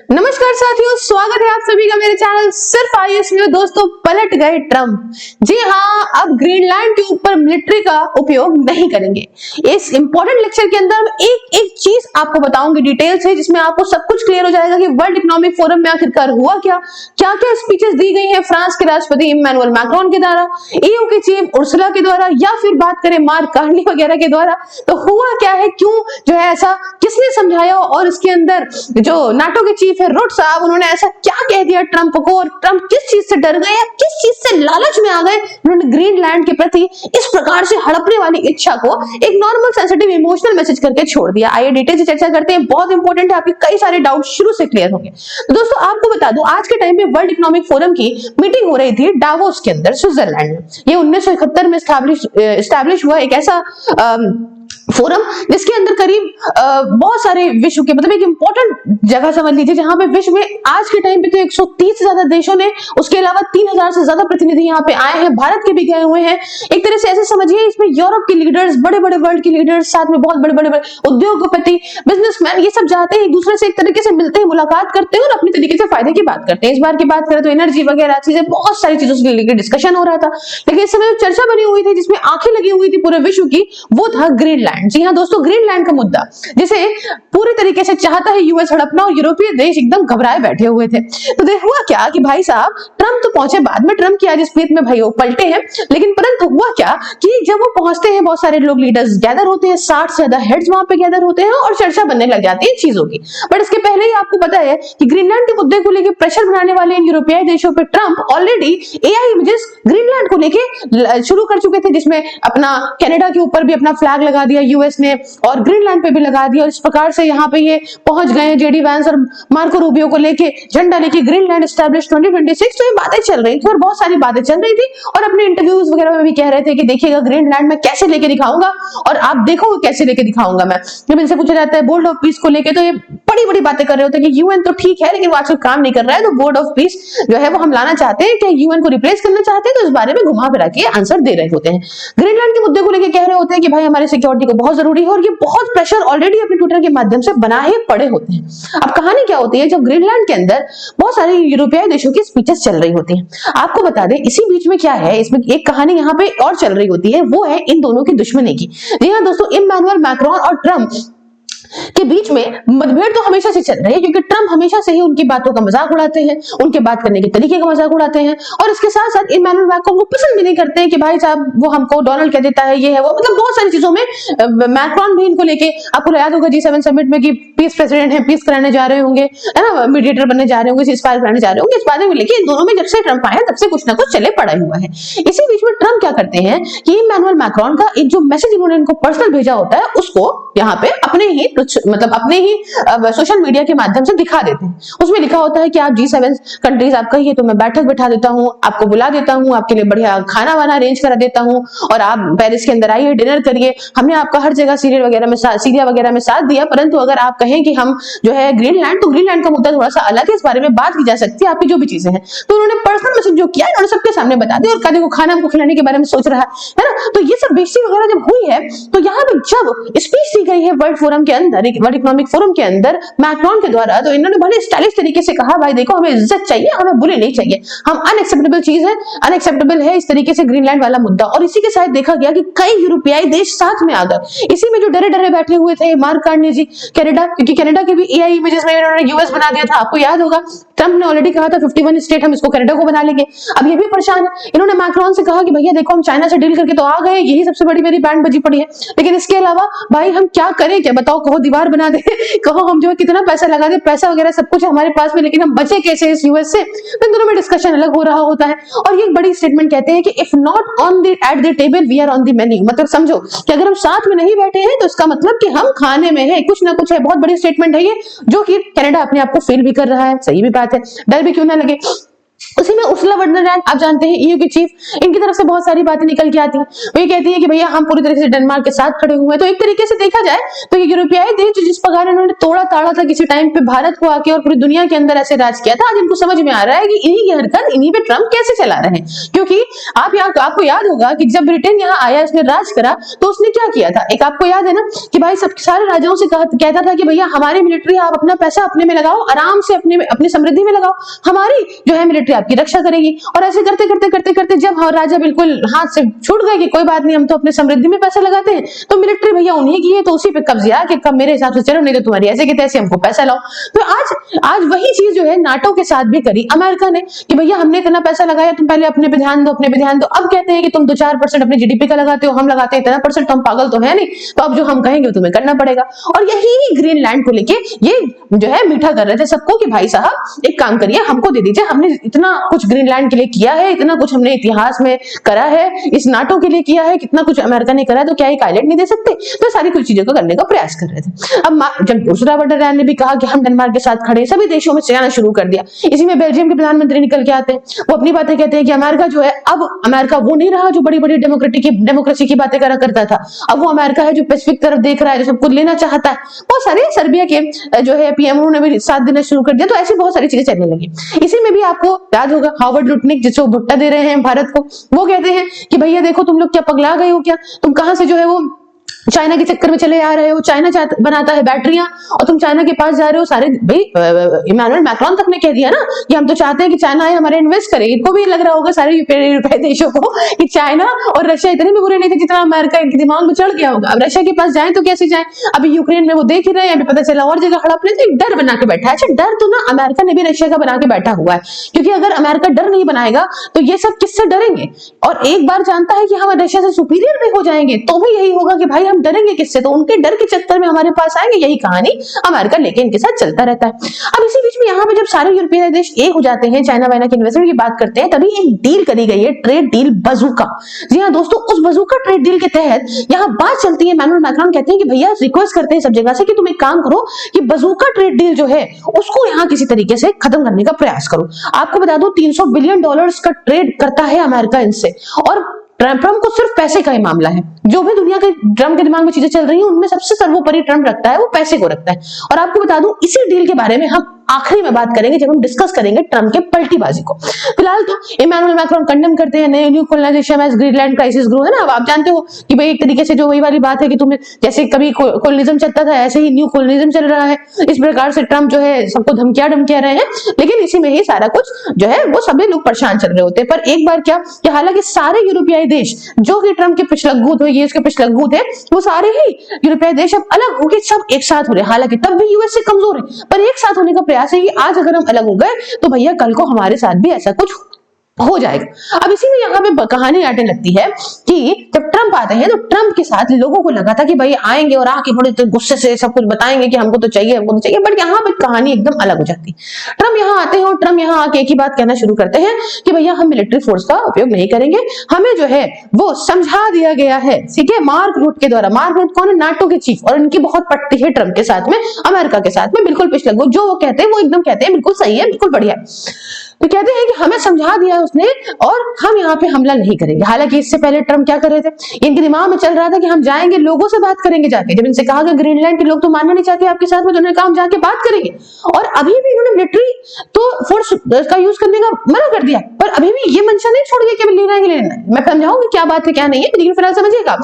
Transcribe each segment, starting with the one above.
नमस्कार साथियों, स्वागत है आप सभी का मेरे चैनल सिर्फ आयुष में। दोस्तों, पलट गए ट्रम्प। जी हाँ, अब ग्रीनलैंड के ऊपर मिलिट्री का उपयोग नहीं करेंगे। इस इंपॉर्टेंट लेक्चर के अंदर एक एक चीज आपको बताऊंगी डिटेल से, जिसमें आपको सब कुछ क्लियर हो जाएगा कि वर्ल्ड इकोनॉमिक फोरम में आखिरकार हुआ क्या क्या स्पीचेस दी गई है फ्रांस के राष्ट्रपति इमैनुअल मैक्रोन के द्वारा, ईयू के चीफ उर्सुला के द्वारा, या फिर बात करें मार्क कार्नी वगैरह के द्वारा। तो हुआ क्या है, क्यों जो है ऐसा किसने समझाया, और इसके अंदर जो नाटो के चीफ है रुट साहब, उन्होंने ऐसा क्या कह दिया ट्रंप को, और ट्रंप किस चीज से डर गए, किस चीज से लालच में आ गए, उन्होंने ग्रीनलैंड के प्रति इस प्रकार से हड़पने वाली इच्छा को एक नॉर्मल सेंसिटिव इमोशनल मैसेज करके छोड़ दिया। आइए डिटेल से चर्चा करते हैं, बहुत इंपॉर्टेंट है, आपके कई सारे डाउट शुरू से क्लियर होंगे। तो दोस्तों, आपको बता दूं, आज के टाइम पे वर्ल्ड इकोनॉमिक फोरम की मीटिंग हो रही थी डावोस के अंदर, स्विट्जरलैंड में। ये 1971 में एस्टैब्लिश हुआ एक ऐसा फोरम जिसके अंदर करीब बहुत सारे विश्व के, मतलब एक इंपॉर्टेंट जगह समझ लीजिए, जहां पे विश्व में आज के टाइम पे तो 130 से ज्यादा देशों ने, उसके अलावा 3000 से ज्यादा प्रतिनिधि यहाँ पे आए हैं, भारत के भी गए हुए हैं। एक तरह से ऐसे समझिए, इसमें यूरोप के लीडर्स, बड़े बड़े वर्ल्ड के लीडर्स, साथ में बहुत बड़े बड़े उद्योगपति, बिजनेसमैन, ये सब जाते हैं, एक दूसरे से एक तरीके से मिलते हैं, मुलाकात करते हैं और अपने तरीके से फायदे की बात करते हैं। इस बार की बात करें तो एनर्जी वगैरह चीजें, बहुत सारी चीजों से लेकर डिस्कशन हो रहा था। लेकिन इस समय चर्चा बनी हुई थी जिसमें आंखें लगी हुई थी पूरे विश्व की, वो था ग्रीनलैंड। जी हाँ दोस्तों, ग्रीनलैंड का मुद्दा जिसे पूरी तरीके से चाहता है यूएस हड़पना, और यूरोपीय देश एकदम घबराए बैठे हुए थे। तो हुआ क्या कि भाई साहब, ट्रंप तो पहुंचे बाद में, ट्रंप की आज स्पीच में भाई वो पलटे हैं, लेकिन परंतु हुआ क्या कि जब वो पहुंचते हैं, बहुत सारे लोग लीडर्स गैदर होते हैं, 60 से ज्यादा हेड्स वहां पे गैदर होते हैं और चर्चा बनने लग जाती है चीजों की। बट इसके पहले ही आपको पता है कि ग्रीनलैंड के मुद्दे को लेकर प्रेशर बनाने वाले इन यूरोपीय देशों पर Trump already AI images Greenland को लेके शुरू कर चुके थे, जिसमें अपना कनाडा के ऊपर भी अपना फ्लैग लगा दिया यूएस ने, और ग्रीनलैंड पे भी लगा दिया। और इस प्रकार से यहाँ पे ये पहुंच गए जेडी वैंस और मार्को रूबियो को लेके, झंडा लेके, ग्रीनलैंड एस्टैब्लिश 2026। तो ये बातें चल रही थी और बहुत सारी बातें चल रही थी, और अपने इंटरव्यूज वगैरह में भी कह रहे थे कि देखिएगा ग्रीनलैंड में कैसे लेके दिखाऊंगा, और आप देखोगे कैसे लेके दिखाऊंगा मैं। जब इनसे पूछा जाता है बोर्ड ऑफ पीस को लेके, तो ये बड़ी बड़ी बातें कर रहे होते हैं कि यूएन तो ठीक है लेकिन वो आजकल काम नहीं कर रहा है, तो बोर्ड ऑफ पीस जो है वो हम लाना चाहते हैं, क्या यूएन को रिप्लेस करना चाहते हैं, तो इस बारे में घुमा फिरा के आंसर दे रहे होते हैं। ग्रीनलैंड के मुद्दे को लेकर कह रहे होते हैं कि भाई हमारी सिक्योरिटी को बहुत जरूरी है, और ये बहुत प्रेशर ऑलरेडी अपने ट्विटर के माध्यम से बनाए पड़े होते हैं। अब कहानी क्या होती है, जब ग्रीनलैंड के अंदर बहुत सारे यूरोपीय देशों की स्पीचेस चल रही होती हैं, आपको बता दें इसी बीच में क्या है, इसमें एक कहानी यहाँ पे और चल रही होती है, वो है इन दोनों की दुश्मनी की। जी हाँ दोस्तों, इमैनुअल मैक्रोन और ट्रंप के बीच में मतभेद तो हमेशा से चल रहे हैं, क्योंकि ट्रंप हमेशा से ही उनकी बातों का मजाक उड़ाते हैं, उनके बात करने के तरीके का मजाक उड़ाते हैं, और इसके साथ साथ इमैनुअल मैक्रोन को पसंद भी नहीं करते हैं कि भाई साहब वो हमको डोनाल्ड कह देता है, ये है वो, मतलब बहुत सारी चीजों में मैक्रोन भी इनको लेके, आपको याद होगा G7 समिट में कि पीस प्रेसिडेंट है, पीस कराने जा रहे होंगे, है ना, मीडिएटर बनने जा रहे होंगे, सीजफायर कराने जा रहे होंगे, इस बात में लेके इन दोनों में जब से ट्रंप आया तब से कुछ ना कुछ चले पड़ा हुआ है। इसी बीच में ट्रंप क्या करते हैं कि इमैनुअल मैक्रोन का एक जो मैसेज इन्होंने इनको पर्सनल भेजा होता है, उसको यहाँ पे अपने ही मतलब अपने ही सोशल मीडिया के माध्यम से दिखा देते हैं। उसमें लिखा होता है कि आप G7 कंट्रीज आप कहिए तो मैं बैठक बिठा देता हूँ, आपको बुला देता हूँ, आपके लिए बढ़िया खाना वाना अरेंज करा देता हूँ, और आप पेरिस के अंदर आइए, डिनर करिए। हमने आपका हर जगह सीरिया वगैरह में साथ दिया, परंतु अगर आप कहें कि हम जो है ग्रीनलैंड, तो ग्रीनलैंड का मुद्दा थोड़ा सा अलग है, इस बारे में बात की जा सकती है, आपकी जो भी चीजें हैं। तो उन्होंने पर्सनल मैसेज जो किया उन्होंने सबके सामने बता दिया, और कभी को खाना हमको खिलाने के बारे में सोच रहा है ना। तो ये सब बेइज्जती वगैरह जब हुई है, तो यहाँ पे जब स्पीच दी गई है वर्ल्ड फोरम के अंदर, वर्ल्ड इकोनॉमिक फोरम के अंदर मैक्रोन के द्वारा, तो इन्होंने बड़े स्टाइलिश तरीके से कहा, भाई देखो हमें इज्जत चाहिए, हमें बुली नहीं चाहिए, हम अनएक्सेप्टेबल चीज है, अनएक्सेप्टेबल है इस तरीके से ग्रीनलैंड वाला मुद्दा। और इसी के साथ देखा गया कि कई यूरोपीय देश साथ में आ गए, इसी में जो डरे डरे बैठे हुए थे मार्क कार्नी जी, कनाडा, क्योंकि कनाडा के भी एआई इमेजेस में इन्होंने यूएस बना दिया था, आपको याद होगा ट्रंप ने ऑलरेडी कहा था 51 स्टेट हम इसको कनाडा को बना लेंगे। अब ये भी परेशान है, इन्होंने मैक्रोन से कहा कि भैया देखो हम चाइना से डील करके तो आ गए, यही सबसे बड़ी मेरी बैंड बजी पड़ी है, लेकिन इसके अलावा भाई हम क्या करें, क्या बताओ, कहो दीवार बना दे, कहो हम जो है कितना पैसा लगा दे, पैसा वगैरह सब कुछ हमारे पास में, लेकिन हम बचे कैसे इस यूएस से। तो दोनों में डिस्कशन अलग हो रहा होता है, और ये बड़ी स्टेटमेंट कहते हैं कि if not on the at the table we are on the menu, मतलब समझो कि अगर हम साथ में नहीं बैठे हैं तो इसका मतलब कि हम खाने में है, कुछ ना कुछ है। बहुत बड़ी स्टेटमेंट है ये, जो कि कनाडा अपने आप को फील भी कर रहा है, सही भी बात है, डर भी क्यों ना लगे। उसी में उर्सुला वॉन डर लेyen, आप जानते हैं ईयू की चीफ, इनकी तरफ से बहुत सारी बातें निकल के आती हैं। वो ये कहती है कि भैया हम पूरी तरह से डेनमार्क के साथ खड़े हुए हैं। तो एक तरीके से देखा जाए तो ये यूरोपियाई देश जो जिस प्रकार इन्होंने तोड़ा ताड़ा था किसी टाइम पे भारत को आके और पूरी दुनिया के अंदर ऐसे राज किया था, आज इनको समझ में आ रहा है कि इन्हीं की हरकत इन्हीं पे ट्रम्प कैसे चला रहे हैं। क्योंकि आपको याद होगा कि जब ब्रिटेन यहाँ आया, इसने राज करा, तो उसने क्या किया था, एक आपको याद है ना कि भाई सब सारे राजाओं से कहता था कि भैया हमारी मिलिट्री, आप अपना पैसा अपने में लगाओ, आराम से अपनी समृद्धि में लगाओ, हमारी जो है मिलिट्री आपकी रक्षा करेगी। और ऐसे करते करते करते करते जब राजा बिल्कुल हाथ से छूट गए कि कोई बात नहीं, हम तो अपने समृद्धि में पैसा लगाते हैं, तो मिलिट्री भैया उन्हीं की है, तो उसी पे कब्जा कि कब मेरे हिसाब से चलो, नहीं तो तुम्हारी ऐसे की तैसे हमको पैसा लाओ। तो आज वही चीज जो है नाटो के साथ भी करी अमेरिका ने कि भैया हमने इतना पैसा लगाया, तुम पहले अपने पे ध्यान दो, अपने पे ध्यान दो। अब कहते हैं कि तुम 2-4% अपने जीडीपी का लगाते हो, हम लगाते हैं इतना परसेंट, हम पागल तो है नहीं, तो अब जो हम कहेंगे तुम्हें करना पड़ेगा। और यही ग्रीनलैंड को लेके ये जो है मीठा कर रहे थे सबको कि भाई साहब एक काम करिए, हमको दे दीजिए, हमने इतना कुछ ग्रीनलैंड के लिए किया है, इतना कुछ हमने इतिहास में करा है, इस नाटो के लिए किया है, कितना कुछ अमेरिका ने करा है, तो क्या एक आइलैंड नहीं दे सकते? तो सारी कुछ चीजों को करने का प्रयास कर रहे थे। अब जब उर्सुला वॉन डर लेyen ने भी कहा कि हम डेनमार्क के साथ खड़े, सभी देशों में जाना शुरू कर दिया। इसी में बेल्जियम के प्रधानमंत्री निकल के आते हैं, वो अपनी बातें कहते हैं कि अमेरिका जो है, अब अमेरिका वो नहीं रहा जो बड़ी बड़ी डेमोक्रेसी की बातें करा करता था, अब वो अमेरिका है जो पैसिफिक तरफ देख रहा है, जो सब कुछ लेना चाहता है। बहुत सारे सर्बिया के जो है पीएम उन्होंने भी साथ देना शुरू कर दिया। तो ऐसी बहुत सारी चीजें चलने लगी। इसी में भी आपको याद होगा हार्वर्ड लुटनिक, जिसको भुट्टा दे रहे हैं भारत को, वो कहते हैं कि भैया देखो तुम लोग क्या पगला गए हो क्या, तुम कहां से जो है वो चाइना के चक्कर में चले आ रहे हो, चाइना बनाता है बैटरियां और तुम चाइना के पास जा रहे हो। सारे भाई इमैनुअल मैक्रोन तक ने कह दिया ना कि हम तो चाहते हैं कि चाइना आए हमारे इन्वेस्ट करे। इनको भी लग रहा होगा सारे यूरोपीय देशों को कि चाइना और रशिया इतने भी बुरे नहीं थे जितना अमेरिका इनके दिमाग में चढ़ गया होगा। अब रशिया के पास जाए तो कैसे जाए, अभी यूक्रेन में वो देख ही रहे हैं, अभी पता चला और जगह हड़प रहे, तो एक डर बना के बैठा है। अच्छा डर तो ना अमेरिका ने भी रशिया का बना के बैठा हुआ है, क्योंकि अगर अमेरिका डर नहीं बनाएगा तो ये सब किससे डरेंगे। और एक बार जानता है कि हम रशिया से सुपीरियर भी हो जाएंगे तो भी यही होगा कि भाई हम डरेंगे किससे, तो उनके डर के चक्कर में हमारे पास आएंगे। यही कहानी अमेरिका लेके इनके साथ चलता रहता है। अब इसी बीच में यहाँ पे जब सारे यूरोपीय देश एक हो जाते हैं, चाइना वाइना की इन्वेस्टमेंट की बात करते हैं, तभी एक डील करी गई है, ट्रेड डील बजूका। जी हाँ दोस्तों, उस बजूका ट्रेड डील के तहत यहाँ बात चलती है। इमैनुअल मैक्रोन कहते हैं कि भैया रिक्वेस्ट करते हैं सब जगह से कि तुम एक काम करो कि बजूका ट्रेड डील जो है उसको यहाँ किसी तरीके से खत्म करने का प्रयास करो। आपको बता दो $300 बिलियन का ट्रेड करता है अमेरिका इनसे, और ट्रम्प को सिर्फ पैसे का ही मामला है। जो भी दुनिया के ट्रम्प के दिमाग में चीजें चल रही हैं उनमें सबसे सर्वोपरि ट्रम्प रखता है वो पैसे को रखता है। और आपको बता दूं इसी डील के बारे में हम आखिरी में बात करेंगे जब हम डिस्कस करेंगे ट्रम्प के पलटीबाजी को। फिलहाल तो इमैनुअल मैक्रोन कंडेम करते हैं new colonization as Greenland crisis grow, है ना। अब आप जानते हो कि भाई एक तरीके से जो वही वाली बात है कि तुम्हें जैसे कभी कोलोनिज्म चलता था ऐसे ही न्यू कोलोनिज्म चल रहा है। इस प्रकार से ट्रम्प जो है सबको धमकियां रहे हैं, लेकिन इसी में ही सारा कुछ जो है वो सभी लोग परेशान चल रहे होते हैं। पर एक बार क्या कि हालांकि सारे यूरोपीय देश जो कि ट्रम्प के पिछलग्गू थे, ये इसके पिछलग्गू थे, वो सारे ही यूरोपीय देश अब अलग होके सब एक साथ हो रहे हैं। हालांकि तब भी यूएस से कमजोर है, पर एक साथ होने का प्रयास है कि आज अगर हम अलग हो गए तो भैया कल को हमारे साथ भी ऐसा कुछ हो जाएगा। अब इसी में यहाँ पे कहानी आने लगती है कि जब ट्रम्प आते हैं तो ट्रम्प के साथ लोगों को लगा था कि भाई आएंगे और आके बड़े गुस्से से सब कुछ बताएंगे कि हमको तो चाहिए, हमको तो चाहिए। बट यहाँ पे कहानी एकदम अलग हो जाती है। ट्रम्प यहाँ आते हैं और ट्रम्प यहाँ आके एक ही बात कहना शुरू करते हैं कि भैया हम मिलिट्री फोर्स का उपयोग नहीं करेंगे, हमें जो है वो समझा दिया गया है, ठीक है, मार्क रूट के द्वारा। मार्क रूट कौन है? नाटो के चीफ, और इनकी बहुत पटती है ट्रम्प के साथ में, अमेरिका के साथ में, बिल्कुल पिछलग्गू। जो वो कहते हैं वो एकदम कहते हैं बिल्कुल सही है, बिल्कुल बढ़िया। तो कहते हैं कि हमें समझा दिया उसने और हम यहाँ पे हमला नहीं करेंगे। हालांकि इससे पहले ट्रम्प क्या कर रहे थे, इनके दिमाग में चल रहा था कि हम जाएंगे लोगों से बात करेंगे जाके। जब इनसे कहा कि ग्रीनलैंड के लोग तो मानना नहीं चाहते आपके साथ में, तो उन्होंने कहा हम जाके बात करेंगे। और अभी भी इन्होंने मिलिट्री तो फोर्स का यूज करने का मना कर दिया, पर अभी भी ये मंशा नहीं छोड़ दिया कि लेना है। मैं समझाऊंगी क्या बात है क्या नहीं है, लेकिन फिलहाल समझिएगा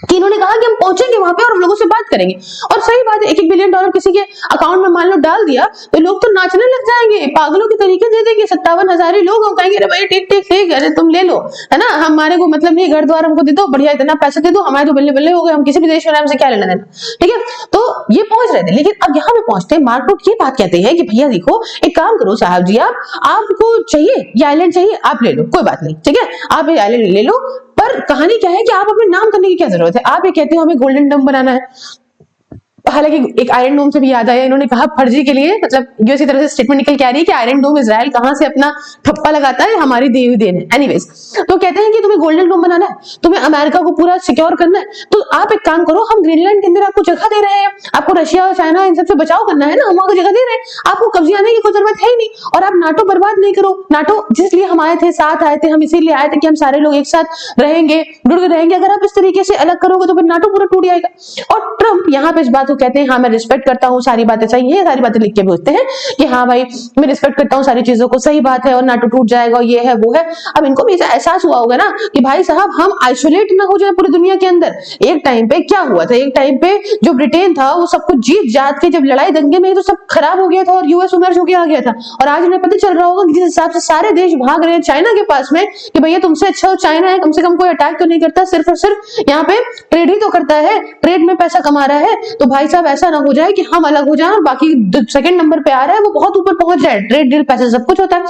कि इन्होंने कहा कि हम पहुंचेंगे वहां पे और लोगों से बात करेंगे। और सही बात है, $1-1 बिलियन किसी के अकाउंट में मान लो डाल दिया तो लोग तो नाचने लग जाएंगे, पागलों के तरीके दे देंगे। 57,000 ही लोग कहेंगे अरे भाई ठीक ठीक ठीक, अरे तुम ले लो, है ना, हमारे को मतलब नहीं, घर द्वार हमको दे दो, बढ़िया इतना पैसा दे दो, हमारे तो बल्ले बल्ले हो गए, हम किसी भी देश में हमसे क्या लेना देना, ठीक है। तो ये पहुंच रहे थे, लेकिन अब यहाँ पे पहुंचते मार्क रूट ये बात कहते हैं कि भैया देखो एक काम करो साहब जी, आपको चाहिए ये आइलैंड चाहिए, आप ले लो, कोई बात नहीं, ठीक है, आप ये आइलैंड ले लो। पर कहानी क्या है कि आप अपने नाम करने की क्या जरूरत है। आप ये कहते हो हमें गोल्डन डम बनाना है, हालांकि एक आयरन डोम से भी याद आया, इन्होंने कहा फर्जी के लिए, मतलब यूएस की तरफ से स्टेटमेंट निकल के आ रही है कि आयरन डोम इजराइल कहां से अपना ठप्पा लगाता है, हमारी दी हुई देन है। एनीवेज, तो कहते हैं कि तुम्हें गोल्डन डोम बनाना है, तुम्हें अमेरिका को पूरा सिक्योर करना है, तो आप एक काम करो, हम ग्रीनलैंड के अंदर आपको जगह दे रहे हैं, आपको रशिया और चाइना इन सबसे बचाव करना है ना, हम आपको जगह दे रहे हैं, आपको कब्जे आने की कोई जरूरत है ही नहीं, और आप नाटो बर्बाद नहीं करो। नाटो जिसलिए हम आए थे, साथ आए थे, हम इसीलिए आए थे कि हम सारे लोग एक साथ रहेंगे, जुड़ के रहेंगे। अगर आप इस तरीके से अलग करोगे तो फिर नाटो पूरा टूट जाएगा। और ट्रंप यहाँ पे इस बात को कहते हैं, हाँ मैं रिस्पेक्ट करता हूँ, सारी बातें सही है, सारी बातें लिख के भेजते हैं कि हाँ भाई मैं रिस्पेक्ट करता हूँ सारी चीजों को, सही बात है, और नाटो टूट जाएगा, ये है वो है। अब इनको भी ऐसा एहसास हुआ होगा ना कि भाई साहब हम आइसोलेट ना हो जाए पूरी दुनिया के अंदर। एक टाइम पे क्या हुआ था, एक टाइम पे जो ब्रिटेन था वो सब कुछ जीत जात के जब लड़ाई दंगे में तो सब खराब हो गया था और यूएस उमर्ज होके आ गया था। और आज उन्हें पता चल रहा होगा कि जिस हिसाब से सारे देश भाग रहे हैं चाइना के पास में कि भैया तुमसे अच्छा चाइना है, कम से कम कोई अटैक तो नहीं करता, सिर्फ और सिर्फ यहाँ पे ट्रेड ही तो करता है, ट्रेड में पैसा कमा रहा है। तो भाई साहब ऐसा ना हो जाए कि हम अलग हो जाए और बाकी सेकंड नंबर पे आ रहा है वो बहुत ऊपर पहुंच जाए। ट्रेड डील पैसा सब कुछ होता है।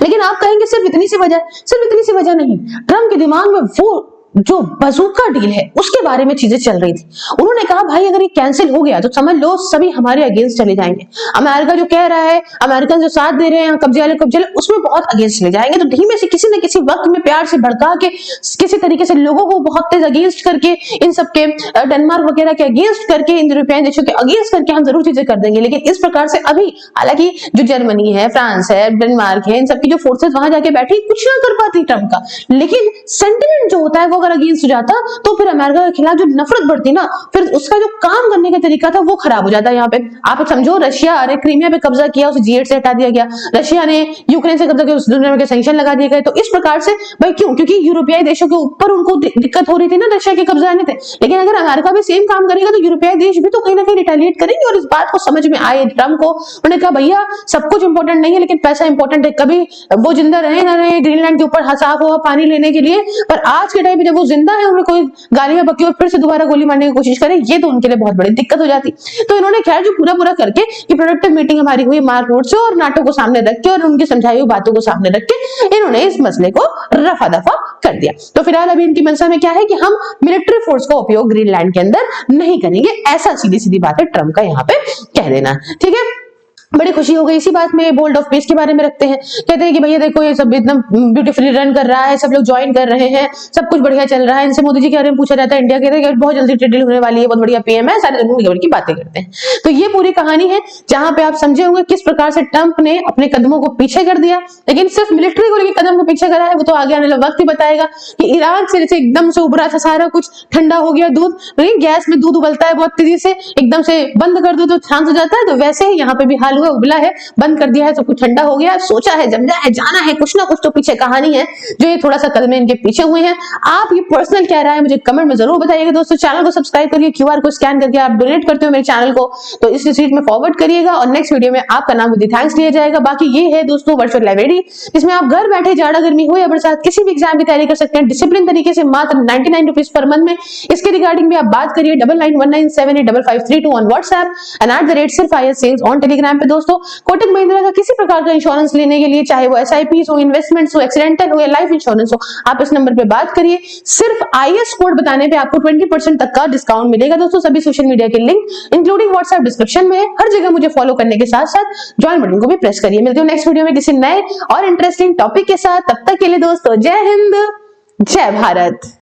लेकिन आप कहेंगे सिर्फ इतनी सी वजह, सिर्फ इतनी सी वजह नहीं, ट्रंप के दिमाग में वो जो बजूका डील है उसके बारे में चीजें चल रही थी। उन्होंने कहा भाई अगर ये कैंसिल हो गया तो समझ लो सभी हमारे अगेंस्ट चले जाएंगे। अमेरिका जो कह रहा है, अमेरिकन जो साथ दे रहे हैं कब्जे वाले उसमें बहुत अगेंस्ट चले जाएंगे। तो धीमे से किसी न किसी वक्त में प्यार से भड़का के किसी तरीके से लोगों को बहुत तेज अगेंस्ट करके, इन सबके डेनमार्क वगैरह के अगेंस्ट करके, इन यूरोपियन देशों के अगेंस्ट करके हम जरूर चीजें कर देंगे। लेकिन इस प्रकार से अभी हालांकि जो जर्मनी है, फ्रांस है, डेनमार्क है, इन सबकी जो फोर्सेस वहां जाके बैठी कुछ ना कर पाती ट्रंप का। लेकिन सेंटिमेंट जो होता है वो अगर अगेंस्ट हो जाता तो फिर अमेरिका के खिलाफ जो नफरत बढ़ती ना, फिर उसका जो काम करने का तरीका था वो खराब हो जाता है। यहाँ पे आप समझो, रशिया ने क्रीमिया पे कब्जा किया, उसे G8 से हटा दिया गया, रशिया ने यूक्रेन से कब्जा किया, उस दुनिया में सैंक्शन लगा दिए गए। तो इस प्रकार से भाई क्यों, क्योंकि यूरोपीय देशों के ऊपर उनको दिक्कत हो रही थी ना रशिया के कब्जा आने थे। लेकिन अगर अमेरिका भी सेम काम करेगा तो यूरोपीय देश भी तो कहीं ना कहीं रिटेलिएट करेंगे। और इस बात को समझ में आए ट्रंप को, उन्होंने कहा भैया सब कुछ इंपॉर्टेंट नहीं है लेकिन पैसा इंपॉर्टेंट है। कभी वो जिंदा रहे ना रहे ग्रीनलैंड के ऊपर साफ हुआ पानी लेने के लिए, पर आज के टाइम पे जब वो जिंदा है उन्हें कोई गालियां बकी और फिर से दोबारा गोली मारने की कोशिश करे, ये तो उनके लिए बहुत बड़ी दिक्कत हो जाती। तो इन्होंने खैर जो पूरा करके कि प्रोडक्टिव मीटिंग हमारी हुई मार्क रूट से और नाटो को सामने रख के और उनकी समझाई हुई बातों को सामने रख के इन्होंने इस मसले को रफा दफा कर दिया। तो फिलहाल अभी इनकी मंशा में क्या है कि हम मिलिट्री फोर्स का उपयोग ग्रीनलैंड के अंदर नहीं करेंगे, ऐसा सीधी सीधी बात है ट्रंप का यहाँ पे कह देना। ठीक है, बड़ी खुशी हो गई इसी बात में। बोल्ड ऑफ पीस के बारे में रखते हैं, कहते हैं कि भैया देखो ये सब एकदम ब्यूटीफुली रन कर रहा है, सब लोग ज्वाइन कर रहे हैं, सब कुछ बढ़िया चल रहा है। इनसे मोदी जी के बारे में पूछा जाता है, इंडिया कहते हैं बहुत जल्दी ट्रेड डील होने वाली है, बहुत बढ़िया पीएम है, सारे लोग की बातें करते हैं। तो ये पूरी कहानी है जहां पे आप समझे होंगे किस प्रकार से ट्रंप ने अपने कदमों को पीछे कर दिया। लेकिन सिर्फ मिलिट्री को लेकर कदम को पीछे करा है, वो तो आगे आने वाला वक्त ही बताएगा कि ईरान से जैसे एकदम से उभरा था सारा कुछ, ठंडा हो गया दूध, गैस में दूध उबलता है बहुत तेजी से, एकदम से बंद कर दो तो शांत हो जाता है। तो वैसे ही यहाँ पे भी हाल हुआ, उबला है, बंद कर दिया है, सब कुछ ठंडा हो गया, सोचा है, जमजा है, जाना है, कुछ ना कुछ तो पीछे कहानी है जो ये थोड़ा सा कदम इनके पीछे हुए हैं। आप ये पर्सनल क्या राय है मुझे कमेंट में जरूर बताइएगा। दोस्तों चैनल को सब्सक्राइब करिए, क्यूआर को स्कैन करके आप डोनेट करते हो मेरे चैनल को तो इस रिसीट में फॉरवर्ड करिएगा और नेक्स्ट वीडियो में आपका नाम विद थैंक्स लिया जाएगा। बाकी ये है दोस्तों वर्चुअल लाइब्रेरी, जिसमें आप घर बैठे जाड़ा गर्मी हो या बरसात किसी भी एग्जाम की तैयारी कर सकते हैं डिसिप्लिन तरीके से, मात्र 99 रुपीज पर मंथ में। इसके रिगार्डिंग भी आप बात करिए 9919785532 ऑन व्हाट्सएप एंड @सिर्फ सेल्स ऑन टेलीग्राम पे। दोस्तों कोटक महिंद्रा का किसी प्रकार का इंश्योरेंस लेने के लिए, चाहे वो SIPs हो, इन्वेस्टमेंट्स हो, एक्सीडेंटल हो या लाइफ इंश्योरेंस हो, आप इस नंबर पे बात करिए। सिर्फ IS कोड बताने पे आपको 20% तक का डिस्काउंट मिलेगा। दोस्तों सभी सोशल मीडिया के लिंक इंक्लूडिंग व्हाट्सएप डिस्क्रिप्शन में है, हर जगह मुझे फॉलो करने के साथ साथ ज्वाइन बटन को भी प्रेस करिए। मिलते हैं नेक्स्ट वीडियो में किसी नए और इंटरेस्टिंग टॉपिक के साथ, तब तक के लिए दोस्तों जय हिंद, जय भारत।